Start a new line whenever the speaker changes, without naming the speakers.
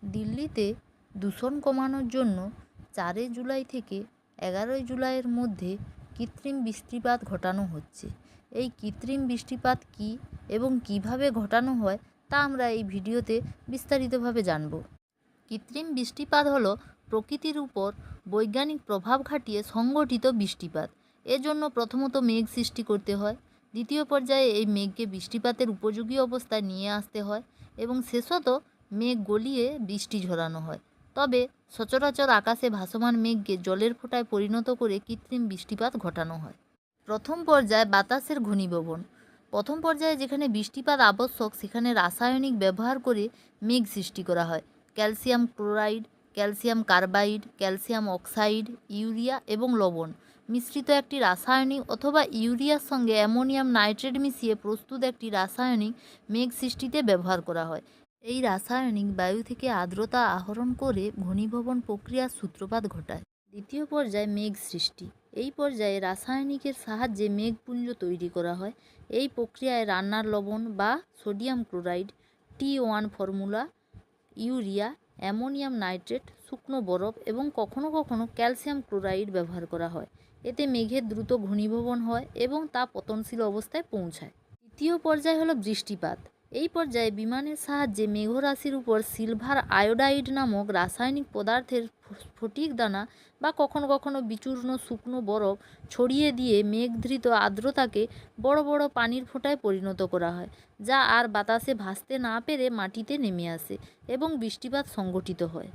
দিল্লিতে দূষণ কমানোর জন্য 4 জুলাই থেকে 11 জুলাইয়ের মধ্যে কৃত্রিম বৃষ্টিপাত ঘটানো হচ্ছে। এই কৃত্রিম বৃষ্টিপাত কী এবং কিভাবে ঘটানো হয় তা আমরা এই ভিডিওতে বিস্তারিতভাবে জানব। কৃত্রিম বৃষ্টিপাত হলো প্রকৃতির উপর বৈজ্ঞানিক প্রভাব খাটিয়ে সংগঠিত বৃষ্টিপাত। এর জন্য প্রথমত মেঘ সৃষ্টি করতে হয়, দ্বিতীয় পর্যায়ে এই মেঘকে বৃষ্টিপাতের উপযোগী অবস্থায় নিয়ে আসতে হয় এবং শেষত মেঘ গলিয়ে বৃষ্টি ঝরানো হয়। তবে সচরাচর আকাশে ভাসমান মেঘকে জলের ফোঁটায় পরিণত করে কৃত্রিম বৃষ্টিপাত ঘটানো হয়। প্রথম পর্যায়ে বাতাসের ঘনীভবন। প্রথম পর্যায়ে যেখানে বৃষ্টিপাত আবশ্যক সেখানে রাসায়নিক ব্যবহার করে মেঘ সৃষ্টি করা হয়। Calcium chloride, calcium carbide, calcium oxide, urea এবং লবণ মিশ্রিত একটি রাসায়নিক অথবা ইউরিয়ার সঙ্গে অ্যামোনিয়াম নাইট্রেট মিশিয়ে প্রস্তুত একটি রাসায়নিক মেঘ সৃষ্টিতে ব্যবহার করা হয়। এই রাসায়নিক বায়ু থেকে আর্দ্রতা আহরণ করে ঘনীভবন প্রক্রিয়ার সূত্রপাত ঘটায়। দ্বিতীয় পর্যায়ে মেঘ সৃষ্টি। এই পর্যায়ে রাসায়নিকের সাহায্যে মেঘপুঞ্জ তৈরি করা হয়। এই প্রক্রিয়ায় রান্নার লবণ বা sodium chloride, T1 formula, urea, ammonium nitrate, শুকনো বরফ এবং কখনো কখনো ক্যালসিয়াম ক্লোরাইড ব্যবহার করা হয়। এতে মেঘের দ্রুত ঘনীভবন হয় এবং তা পতনশীল অবস্থায় পৌঁছায়। তৃতীয় পর্যায় হলো বৃষ্টিপাত। এই পর্যায়ে বিমানের সাহায্যে মেঘরাশির উপর সিলভার আয়োডাইড নামক রাসায়নিক পদার্থের স্ফটিক দানা বা কখনো কখনো বিচূর্ণ শুকনো বরফ ছড়িয়ে দিয়ে মেঘধৃত আর্দ্রতাকে বড় বড় পানির ফোঁটায় পরিণত করা হয়, যা আর বাতাসে ভাসতে না পেরে মাটিতে নেমে আসে এবং বৃষ্টিপাত সংঘটিত হয়।